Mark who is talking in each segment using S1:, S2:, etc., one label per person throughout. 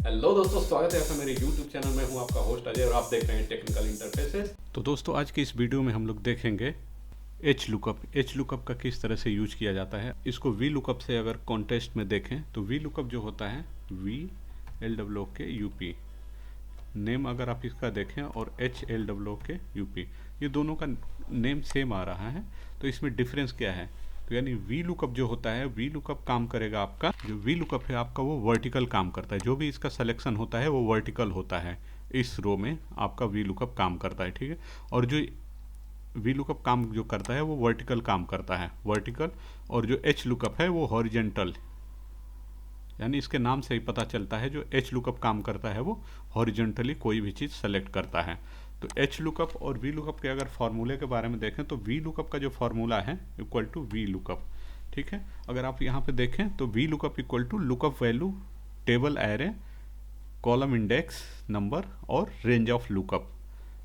S1: Hello दोस्तों, स्वागत है आपका मेरे YouTube चैनल में। हूं आपका होस्ट अजय और आप देख रहे हैं टेक्निकल इंटरफेसेस। तो दोस्तों, आज की इस वीडियो में हम लोग देखेंगे एच लुकअप का किस तरह से यूज किया जाता है। इसको वी लुकअप से अगर कॉन्टेस्ट में देखें तो वी लुकअप जो होता है VLOOKUP नेम अगर आप इसका देखें और HLOOKUP ये दोनों का नेम सेम आ रहा है। तो इसमें डिफरेंस क्या है? तो यानी वी लुकअप जो होता है, वी लुकअप काम करेगा आपका, जो वी लुकअप है आपका वो वर्टिकल काम करता है। जो भी इसका सिलेक्शन होता है वो वर्टिकल होता है। इस रो में आपका वी लुकअप काम करता है, ठीक है। और जो वी लुकअप काम जो करता है वो वर्टिकल काम करता है, वर्टिकल। और जो एच लुकअप है वो हॉरिजेंटल, यानी इसके नाम से ही पता चलता है जो एच लुकअप काम करता है वो हॉरिजेंटली कोई भी चीज़ सेलेक्ट करता है। तो एच लुकअप और वी लुकअप के अगर फॉर्मूले के बारे में देखें तो वी लुकअप का जो फॉर्मूला है इक्वल टू वी लुकअप, ठीक है। अगर आप यहाँ पे देखें तो we lookup equal to lookup value table array column index number और रेंज ऑफ लुकअप,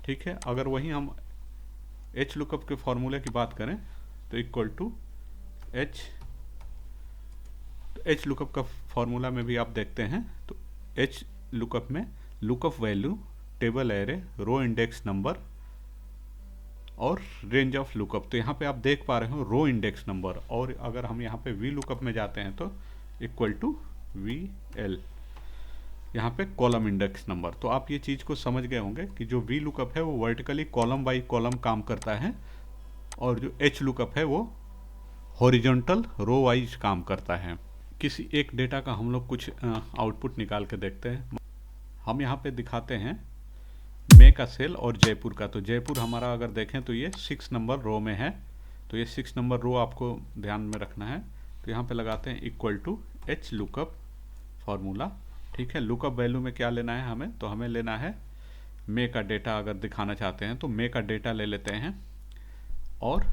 S1: ठीक है। अगर वहीं हम एच लुकअप के फॉर्मूले की बात करें तो इक्वल टू एच लुकअप का फॉर्मूला में भी आप देखते हैं तो एच लुकअप में lookup value table array row index number और रेंज ऑफ लुकअप। तो यहाँ पे आप देख पा रहे हो रो इंडेक्स नंबर। और अगर हम यहाँ पे वी लुकअप में जाते हैं तो इक्वल टू VL, यहाँ पे कॉलम इंडेक्स नंबर। तो आप ये चीज़ को समझ गए होंगे कि जो वी लुकअप है वो वर्टिकली कॉलम बाई कॉलम काम करता है और जो एच लुकअप है वो हॉरिजॉन्टल रो वाइज काम करता है। किसी एक डेटा का हम लोग कुछ आउटपुट निकाल के देखते हैं। हम यहाँ पे दिखाते हैं मे का सेल और जयपुर का। तो जयपुर हमारा अगर देखें तो ये 6 नंबर रो में है। तो ये 6 नंबर रो आपको ध्यान में रखना है। तो यहाँ पे लगाते हैं equal to H lookup formula, ठीक है। लुकअप वैल्यू में क्या लेना है हमें? तो हमें लेना है मे का डेटा। अगर दिखाना चाहते हैं तो मे का डेटा ले लेते हैं और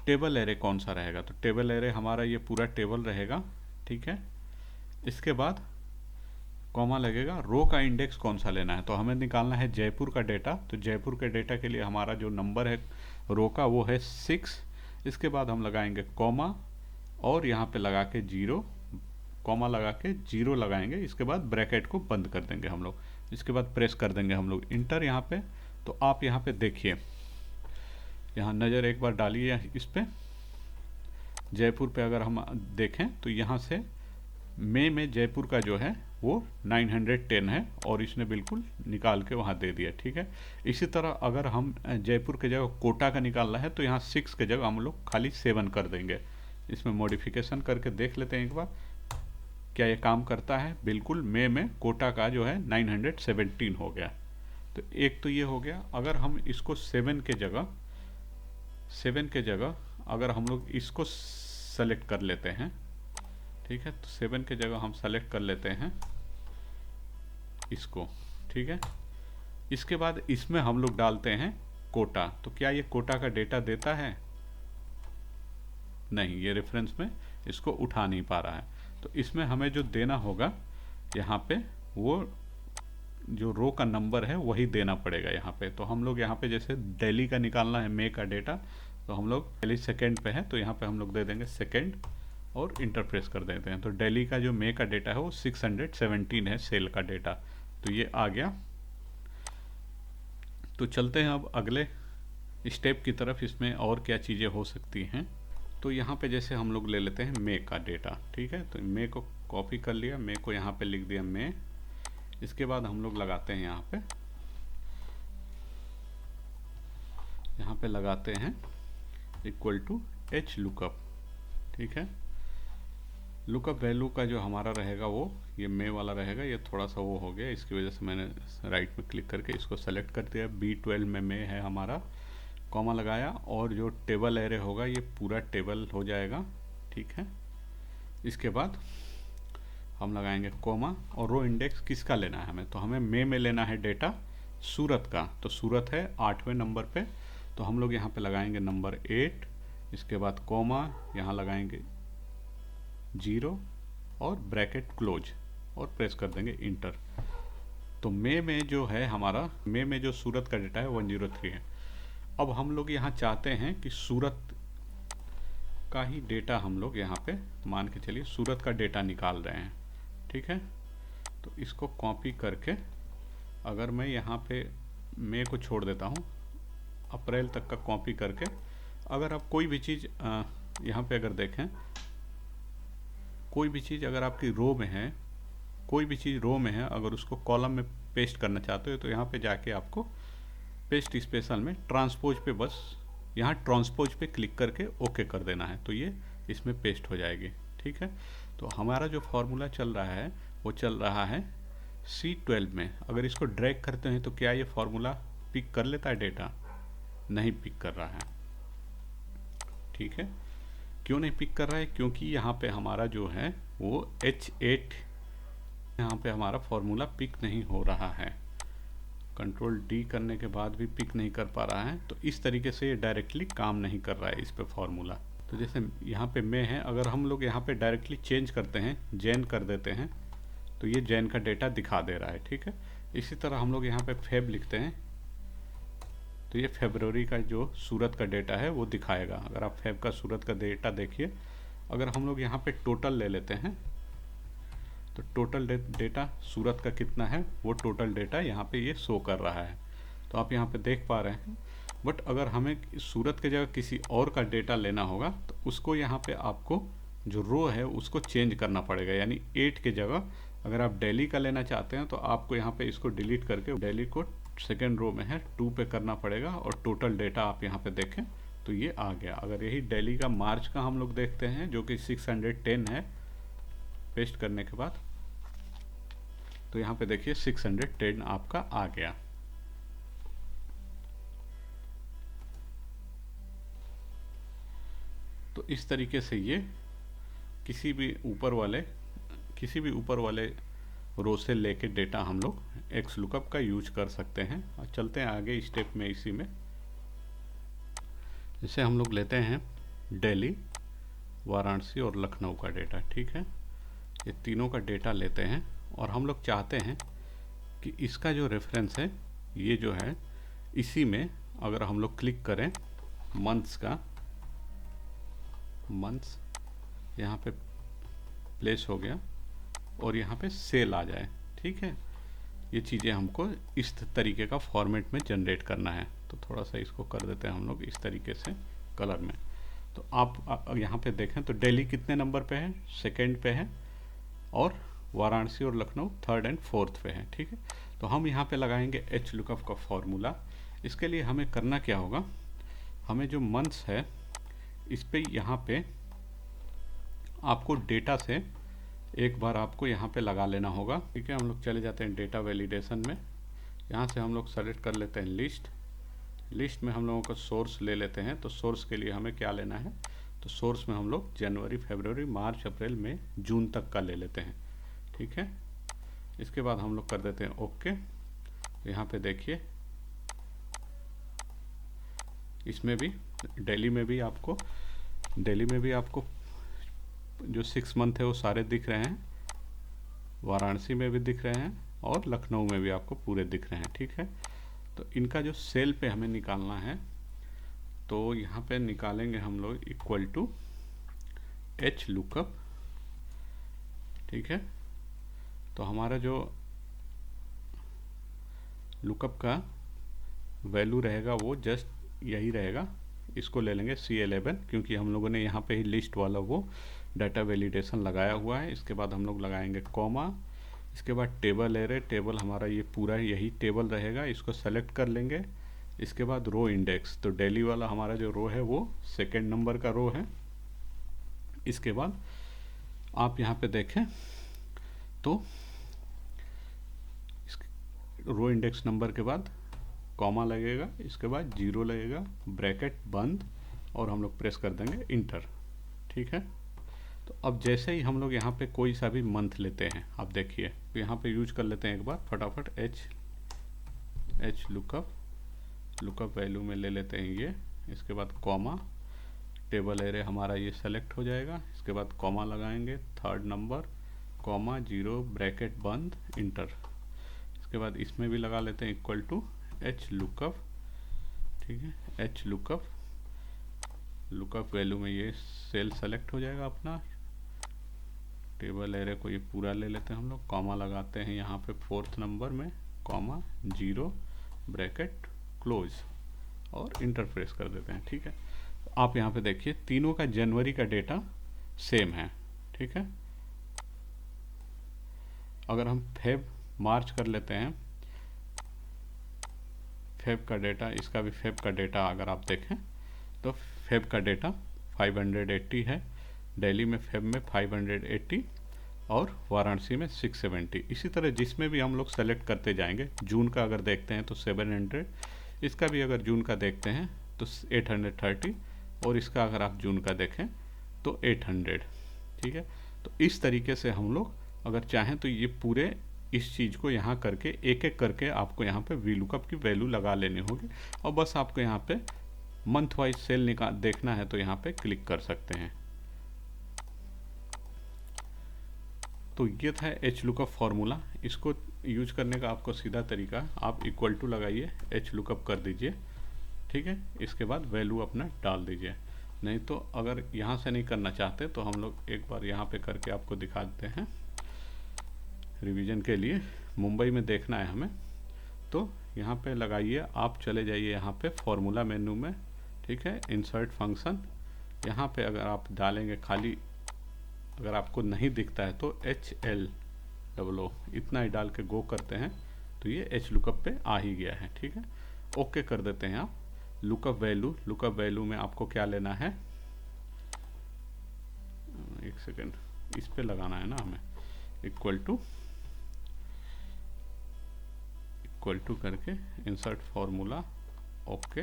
S1: टेबल एरे कौन सा रहेगा? तो टेबल एरे हमारा ये पूरा टेबल रहेगा, ठीक है। इसके बाद कॉमा लगेगा, रो का इंडेक्स कौन सा लेना है? तो हमें निकालना है जयपुर का डेटा। तो जयपुर के डेटा के लिए हमारा जो नंबर है रो का वो है 6। इसके बाद हम लगाएंगे कॉमा और यहाँ पे लगा के 0, कॉमा लगा के 0 लगाएंगे। इसके बाद ब्रैकेट को बंद कर देंगे हम लोग। इसके बाद प्रेस कर देंगे हम लोग इंटर यहाँ पे। तो आप यहाँ पे देखिए, यहाँ नज़र एक बार डालिए इस पे जयपुर पे। अगर हम देखें तो यहाँ से मे में जयपुर का जो है वो 910 है और इसने बिल्कुल निकाल के वहाँ दे दिया, ठीक है। इसी तरह अगर हम जयपुर के जगह कोटा का निकालना है तो यहाँ 6 के जगह हम लोग खाली 7 कर देंगे। इसमें मॉडिफिकेशन करके देख लेते हैं एक बार क्या ये काम करता है। बिल्कुल मे में कोटा का जो है 917 हो गया। तो एक तो ये हो गया। अगर हम इसको 7 के जगह अगर हम लोग इसको सेलेक्ट कर लेते हैं, ठीक है। तो 7 के जगह हम सेलेक्ट कर लेते हैं इसको, ठीक है। इसके बाद इसमें हम लोग डालते हैं कोटा। तो क्या ये कोटा का डेटा देता है? नहीं, ये रेफरेंस में इसको उठा नहीं पा रहा है। तो इसमें हमें जो देना होगा यहाँ पे वो जो रो का नंबर है वही देना पड़ेगा यहाँ पे। तो हम लोग यहाँ पे जैसे दिल्ली का निकालना है मे का डेटा, तो हम लोग दिल्ली सेकेंड पे है तो यहाँ पे हम लोग दे देंगे सेकेंड और इंटर प्रेस कर देते हैं। तो दिल्ली का जो मे का डेटा है वो 617 है सेल का डेटा। तो ये आ गया। तो चलते हैं अब अगले स्टेप की तरफ। इसमें और क्या चीज़ें हो सकती हैं? तो यहाँ पे जैसे हम लोग ले लेते हैं मे का डेटा, ठीक है। तो मे को कॉपी कर लिया, मे को यहाँ पे लिख दिया मे। इसके बाद हम लोग लगाते हैं यहाँ पे लगाते हैं इक्वल टू एच लुकअप, ठीक है। लुकअप वैल्यू का जो हमारा रहेगा वो ये मे वाला रहेगा। ये थोड़ा सा वो हो गया, इसकी वजह से मैंने राइट में क्लिक करके इसको सेलेक्ट कर दिया। B12 में मे है हमारा, कॉमा लगाया और जो टेबल एरे होगा ये पूरा टेबल हो जाएगा, ठीक है। इसके बाद हम लगाएंगे कॉमा और रो इंडेक्स किसका लेना है हमें? तो हमें मे में लेना है डेटा सूरत का। तो सूरत है 8वें नंबर पे। तो हम लोग यहाँ पे लगाएंगे नंबर 8। इसके बाद कॉमा, यहाँ लगाएंगे 0 और ब्रैकेट क्लोज और प्रेस कर देंगे इंटर। तो मे में जो है हमारा, मे में जो सूरत का डेटा है 103 है। अब हम लोग यहाँ चाहते हैं कि सूरत का ही डेटा हम लोग यहाँ पे मान के चलिए सूरत का डेटा निकाल रहे हैं, ठीक है। तो तो इसको कॉपी करके अगर मैं यहाँ पे मई को छोड़ देता हूँ, अप्रैल तक का कॉपी करके, अगर आप कोई भी चीज़ यहाँ पे अगर देखें, कोई भी चीज़ अगर आपकी रो में है, कोई भी चीज़ रो में है, अगर उसको कॉलम में पेस्ट करना चाहते हो तो यहाँ पे जाके आपको पेस्ट स्पेशल में ट्रांसपोज पे बस यहाँ ट्रांसपोज पे क्लिक करके ओके कर देना है, तो ये इसमें पेस्ट हो जाएगी। ठीक है, तो हमारा जो फॉर्मूला चल रहा है वो चल रहा है C12 में। अगर इसको ड्रैग करते हैं तो क्या ये फॉर्मूला पिक कर लेता है डेटा? नहीं पिक कर रहा है। ठीक है, क्यों नहीं पिक कर रहा है? क्योंकि यहाँ पे हमारा जो है वो H8, यहाँ पे हमारा फॉर्मूला पिक नहीं हो रहा है। कंट्रोल D करने के बाद भी पिक नहीं कर पा रहा है, तो इस तरीके से ये डायरेक्टली काम नहीं कर रहा है इस पे फॉर्मूला। तो जैसे यहाँ पे में है, अगर हम लोग यहाँ पे डायरेक्टली चेंज करते हैं, जैन कर देते हैं, तो ये जैन का डेटा दिखा दे रहा है। ठीक है, इसी तरह हम लोग यहाँ पे फेब लिखते हैं तो ये फरवरी का जो सूरत का डेटा है वो दिखाएगा। अगर आप फेब का सूरत का डेटा देखिए, अगर हम लोग यहाँ पे टोटल ले लेते हैं तो टोटल डेटा सूरत का कितना है वो टोटल डेटा यहाँ पे ये शो कर रहा है, तो आप यहाँ पे देख पा रहे हैं। बट अगर हमें सूरत के जगह किसी और का डेटा लेना होगा तो उसको यहाँ पे आपको जो रो है उसको चेंज करना पड़ेगा, यानी 8 के जगह अगर आप दिल्ली का लेना चाहते हैं तो आपको यहाँ पे इसको डिलीट करके दिल्ली को सेकेंड रो में है 2 पे करना पड़ेगा, और टोटल डेटा आप यहाँ पे देखें तो ये आ गया। अगर यही दिल्ली का मार्च का हम लोग देखते हैं जो कि 610 है, पेस्ट करने के बाद तो यहाँ पे देखिए 610 आपका आ गया। तो इस तरीके से ये किसी भी ऊपर वाले रो से लेके डेटा हम लोग एक्स लुकअप का यूज कर सकते हैं। और चलते हैं आगे स्टेप में। इसी में जैसे हम लोग लेते हैं दिल्ली, वाराणसी और लखनऊ का डेटा। ठीक है, ये तीनों का डेटा लेते हैं और हम लोग चाहते हैं कि इसका जो रेफरेंस है ये जो है, इसी में अगर हम लोग क्लिक करें मंथ्स का, मंथ्स यहाँ पे प्लेस हो गया और यहाँ पे सेल आ जाए। ठीक है, ये चीज़ें हमको इस तरीके का फॉर्मेट में जनरेट करना है। तो थोड़ा सा इसको कर देते हैं हम लोग इस तरीके से कलर में। तो आप यहाँ पे देखें तो दिल्ली कितने नंबर पे है? सेकंड पे है, और वाराणसी और लखनऊ थर्ड एंड फोर्थ पे है। ठीक है, तो हम यहाँ पे लगाएंगे एच लुकअप का फॉर्मूला। इसके लिए हमें करना क्या होगा, हमें जो मंथ्स है इस पे यहाँ पे आपको डेटा से एक बार आपको यहाँ पे लगा लेना होगा। ठीक है, हम लोग चले जाते हैं डेटा वैलिडेशन में। यहाँ से हम लोग सेलेक्ट कर लेते हैं लिस्ट में हम लोगों का सोर्स ले लेते हैं। तो सोर्स के लिए हमें क्या लेना है, तो सोर्स में हम लोग जनवरी, फरवरी, मार्च, अप्रैल, मई, जून तक का ले लेते हैं। ठीक है, इसके बाद हम लोग कर देते हैं ओके। यहाँ पे देखिए इसमें भी दिल्ली में भी आपको जो 6 मंथ है वो सारे दिख रहे हैं, वाराणसी में भी दिख रहे हैं और लखनऊ में भी आपको पूरे दिख रहे हैं। ठीक है, तो इनका जो सेल पे हमें निकालना है तो यहाँ पे निकालेंगे हम लोग इक्वल टू एच लुकअप। ठीक है, तो हमारा जो लुकअप का वैल्यू रहेगा वो जस्ट यही रहेगा। इसको ले लेंगे C11 क्योंकि हम लोगों ने यहाँ पे ही लिस्ट वाला वो डाटा वैलिडेशन लगाया हुआ है। इसके बाद हम लोग लगाएंगे कॉमा, इसके बाद टेबल एरे, टेबल हमारा ये पूरा यही टेबल रहेगा, इसको सेलेक्ट कर लेंगे। इसके बाद रो इंडेक्स, तो दिल्ली वाला हमारा जो रो है वो सेकेंड नंबर का रो है। इसके बाद आप यहाँ पे देखें तो रो इंडेक्स नंबर के बाद कॉमा लगेगा, इसके बाद 0 लगेगा, ब्रैकेट बंद, और हम लोग प्रेस कर देंगे इंटर। ठीक है, तो अब जैसे ही हम लोग यहाँ पे कोई सा भी मंथ लेते हैं, आप देखिए तो यहाँ पे यूज कर लेते हैं एक बार फटाफट एच लुकअप वैल्यू में ले लेते हैं ये। इसके बाद कॉमा, टेबल एरे हमारा ये सेलेक्ट हो जाएगा। इसके बाद कॉमा लगाएंगे, थर्ड नंबर, कॉमा 0, ब्रैकेट बंद, इंटर। इसके बाद इसमें भी लगा लेते हैं इक्वल टू एच लुकअप। ठीक है, एच लुकअप वैल्यू में ये सेल सेलेक्ट हो जाएगा अपना, टेबल एरे को ये पूरा ले लेते हैं हम लोग, कॉमा लगाते हैं यहाँ पे 4th नंबर में, कॉमा 0 ब्रैकेट क्लोज और इंटर प्रेस कर देते हैं। ठीक है, आप यहाँ पे देखिए तीनों का जनवरी का डेटा सेम है। ठीक है, अगर हम फेब मार्च कर लेते हैं, फेब का डेटा, इसका भी फेब का डेटा अगर आप देखें तो फेब का डेटा 580 है, दिल्ली में फेब में 580 और वाराणसी में 670। इसी तरह जिसमें भी हम लोग सेलेक्ट करते जाएंगे, जून का अगर देखते हैं तो 700, इसका भी अगर जून का देखते हैं तो 830 और इसका अगर आप जून का देखें तो 800। ठीक है, तो इस तरीके से हम लोग अगर चाहें तो ये पूरे इस चीज़ को यहाँ करके एक एक करके आपको यहाँ पे VLOOKUP की वैल्यू लगा लेनी होगी और बस आपको यहाँ पे मंथ वाइज सेल निकाल देखना है तो यहाँ पे क्लिक कर सकते हैं। तो ये था HLOOKUP फार्मूला। इसको यूज करने का आपको सीधा तरीका, आप इक्वल टू लगाइए, HLOOKUP कर दीजिए। ठीक है, इसके बाद वैल्यू अपना डाल दीजिए। नहीं तो अगर यहाँ से नहीं करना चाहते तो हम लोग एक बार यहाँ पे करके आपको दिखा देते हैं रिवीजन के लिए। मुंबई में देखना है हमें तो यहाँ पे लगाइए, आप चले जाइए यहाँ पे फॉर्मूला मेन्यू में। ठीक है, इंसर्ट फंक्शन, यहाँ पे अगर आप डालेंगे खाली, अगर आपको नहीं दिखता है तो HLOO इतना ही डाल के गो करते हैं तो ये HLOOKUP पे आ ही गया है। ठीक है, ओके कर देते हैं आप। लुकअप वैल्यू, लुकअप वैल्यू में आपको क्या लेना है, एक सेकेंड, इस पे लगाना है ना हमें, इक्वल टू करके insert formula, okay.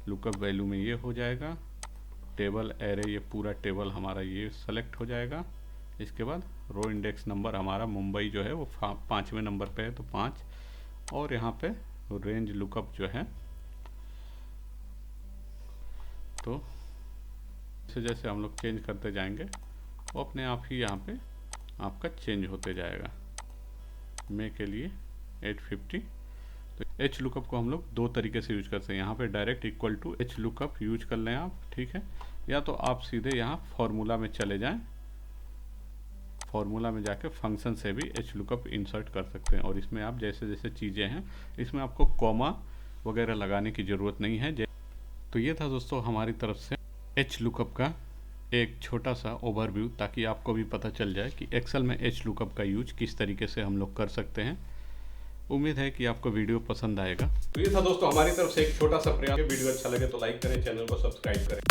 S1: Lookup value में ये हो जाएगा, टेबल एरे, ये पूरा टेबल हमारा ये सेलेक्ट हो जाएगा। इसके बाद रो इंडेक्स नंबर हमारा मुंबई जो है वो 5वें नंबर पे है तो 5, और यहाँ पे रेंज लुकअप जो है, तो जैसे जैसे हम लोग चेंज करते जाएंगे वो अपने आप ही यहाँ पे आपका चेंज होते जाएगा। मे के लिए 850। तो HLOOKUP को हम लोग दो तरीके से यूज करते हैं, यहाँ पे direct equal to HLOOKUP use कर लें आप। ठीक है, या तो आप सीधे यहाँ फॉर्मूला में चले जाएं, फॉर्मूला में जाके फंक्शन से भी HLOOKUP इंसर्ट कर सकते हैं। और इसमें आप जैसे जैसे चीज़ें हैं, इसमें आपको कॉमा वगैरह लगाने की ज़रूरत नहीं है। तो ये था दोस्तों हमारी तरफ से HLOOKUP का एक छोटा सा ओवरव्यू, ताकि आपको भी पता चल जाए कि एक्सेल में HLOOKUP का यूज किस तरीके से हम लोग कर सकते हैं। उम्मीद है कि आपको वीडियो पसंद आएगा। तो ये था दोस्तों हमारी तरफ से एक छोटा सा प्रयास। वीडियो अच्छा लगे तो लाइक करें, चैनल को सब्सक्राइब करें।